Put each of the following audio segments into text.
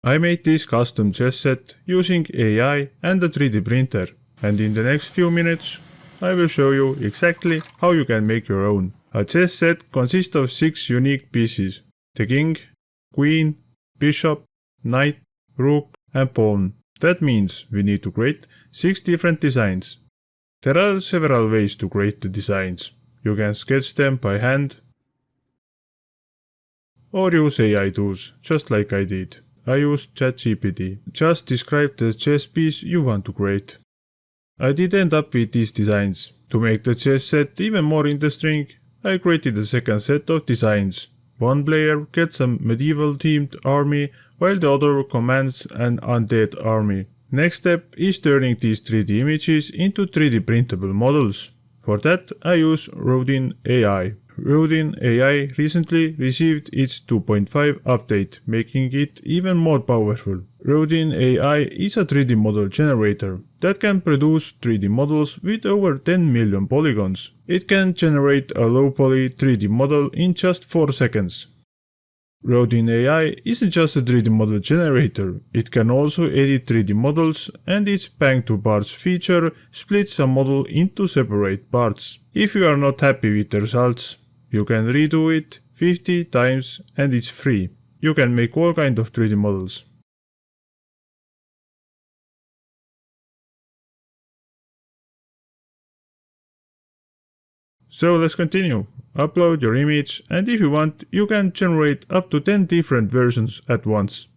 I made this custom chess set using AI and a 3D printer, and in the next few minutes I will show you exactly how you can make your own. A chess set consists of 6 unique pieces: the king, queen, bishop, knight, rook and pawn. That means we need to create 6 different designs. There are several ways to create the designs. You can sketch them by hand or use AI tools, just like I did. I used ChatGPT. Just describe the chess piece you want to create. I did end up with these designs. To make the chess set even more interesting, I created a second set of designs. One player gets a medieval themed army while the other commands an undead army. Next step is turning these 3D images into 3D printable models. For that I use Rodin AI. Rodin AI recently received its 2.5 update, making it even more powerful. Rodin AI is a 3D model generator that can produce 3D models with over 10 million polygons. It can generate a low-poly 3D model in just 4 seconds. Rodin AI isn't just a 3D model generator, it can also edit 3D models, and its Bang to Parts feature splits a model into separate parts. If you are not happy with the results, you can redo it 50 times and it's free. You can make all kinds of 3D models. So let's continue. Upload your image, and if you want, you can generate up to 10 different versions at once.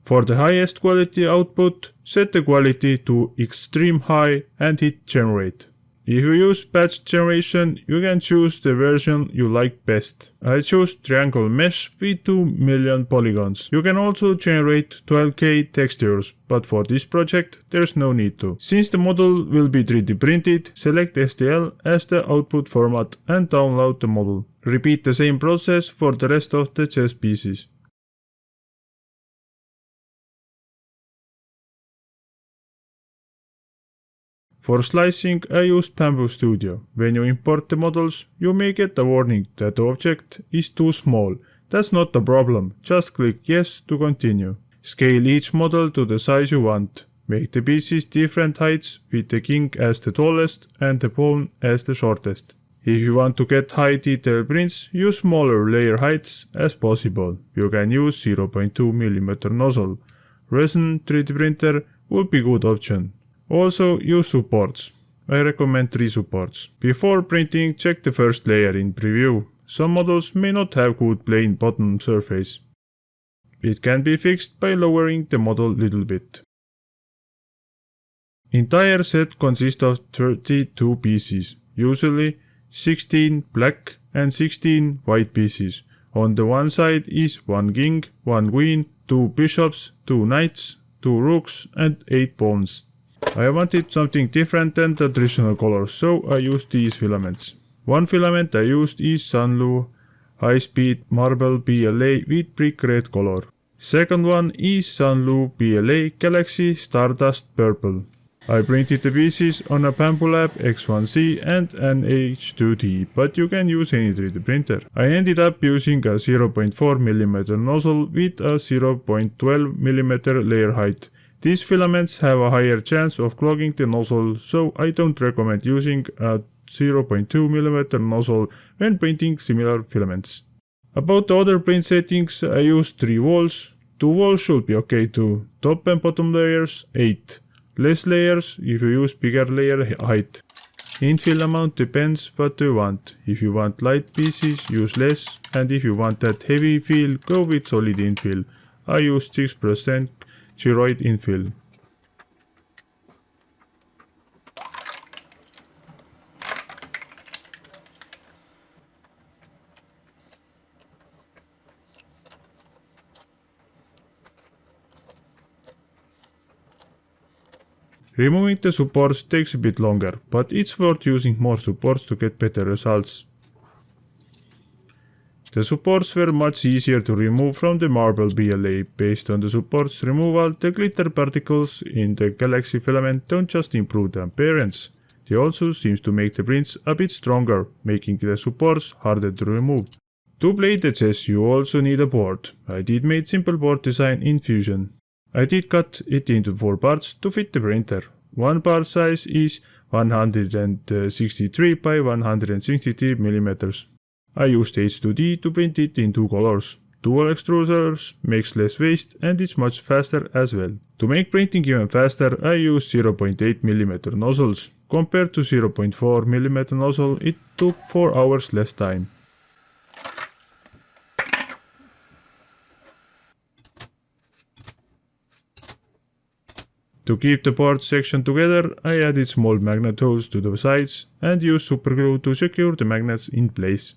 For the highest quality output, set the quality to extreme high and hit generate. If you use batch generation, you can choose the version you like best. I chose triangle mesh with 2 million polygons. You can also generate 12K textures, but for this project there's no need to. Since the model will be 3D printed, select STL as the output format and download the model. Repeat the same process for the rest of the chess pieces. For slicing, I used Bambu Studio. When you import the models, you may get a warning that the object is too small. That's not a problem, just click yes to continue. Scale each model to the size you want. Make the pieces different heights, with the king as the tallest and the pawn as the shortest. If you want to get high detail prints, use smaller layer heights as possible. You can use 0.2mm nozzle. Resin 3D printer would be a good option. Also use supports. I recommend 3 supports. Before printing, check the first layer in preview. Some models may not have good plain bottom surface. It can be fixed by lowering the model little bit. Entire set consists of 32 pieces, usually 16 black and 16 white pieces. On the one side is 1 king, 1 queen, 2 bishops, 2 knights, 2 rooks and 8 pawns. I wanted something different than the traditional colors, so I used these filaments. One filament I used is Sunlu High Speed Marble PLA with brick red color. Second one is Sunlu PLA Galaxy Stardust Purple. I printed the pieces on a Bambu Lab X1C and an H2D, but you can use any 3D printer. I ended up using a 0.4mm nozzle with a 0.12mm layer height. These filaments have a higher chance of clogging the nozzle, so I don't recommend using a 0.2mm nozzle when printing similar filaments. About the other print settings, I used 3 walls. 2 walls should be okay too. Top and bottom layers 8. Less layers if you use bigger layer height. Infill amount depends what you want. If you want light pieces, use less, and if you want that heavy feel, go with solid infill. I used 6% gyroid infill. Removing the supports takes a bit longer, but it's worth using more supports to get better results. The supports were much easier to remove from the marble PLA. Based on the supports removal, the glitter particles in the Galaxy filament don't just improve the appearance, they also seem to make the prints a bit stronger, making the supports harder to remove. To play the chess you also need a board. I did made simple board design in Fusion. I did cut it into 4 parts to fit the printer. One part size is 163 by 163 mm. I used H2D to print it in 2 colors. Dual extruders makes less waste and it's much faster as well. To make printing even faster I used 0.8 mm nozzles. Compared to 0.4 mm nozzle it took 4 hours less time. To keep the board section together, I added small magnet holes to the sides and used superglue to secure the magnets in place.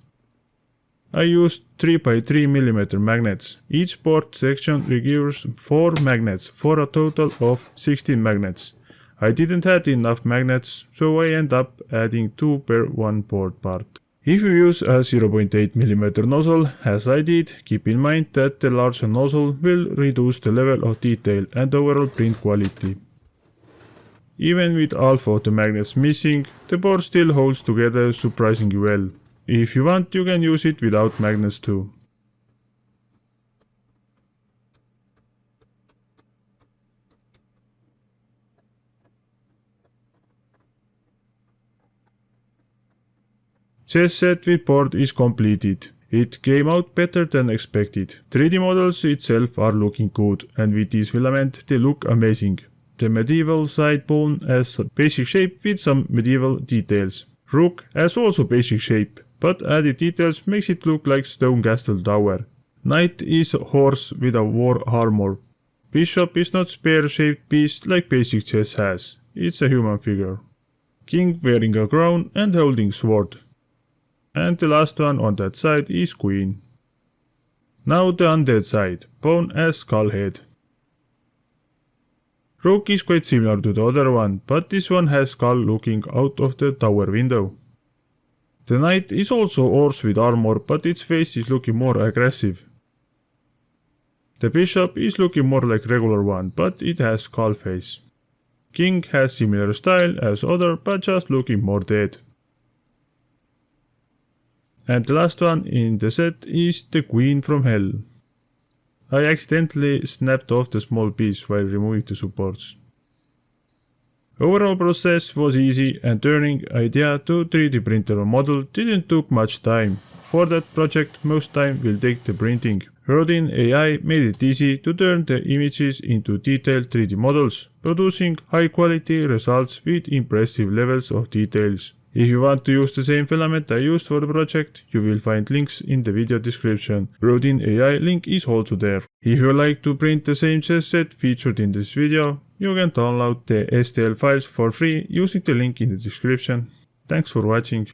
I used 3 by 3 mm magnets. Each board section requires 4 magnets for a total of 16 magnets. I didn't add enough magnets, so I end up adding 2 per 1 board part. If you use a 0.8 mm nozzle, as I did, keep in mind that the larger nozzle will reduce the level of detail and overall print quality. Even with half of the magnets missing, the board still holds together surprisingly well. If you want, you can use it without magnets too. Chess set with board is completed. It came out better than expected. 3D models itself are looking good, and with this filament they look amazing. The medieval side bone has a basic shape with some medieval details. Rook has also basic shape, but added details makes it look like stone castle tower. Knight is a horse with a war armor. Bishop is not spear-shaped piece like basic chess has. It's a human figure. King wearing a crown and holding sword. And the last one on that side is queen. Now the undead side, pawn as skull head. Rook is quite similar to the other one, but this one has skull looking out of the tower window. The knight is also horse with armor, but its face is looking more aggressive. The bishop is looking more like regular one, but it has skull face. King has similar style as other, but just looking more dead. And the last one in the set is the Queen from Hell. I accidentally snapped off the small piece while removing the supports. Overall process was easy and turning idea to 3D printer model didn't took much time. For that project most time will take the printing. Rodin AI made it easy to turn the images into detailed 3D models, producing high quality results with impressive levels of details. If you want to use the same filament I used for the project, you will find links in the video description. Rodin AI link is also there. If you like to print the same chess set featured in this video, you can download the STL files for free using the link in the description. Thanks for watching.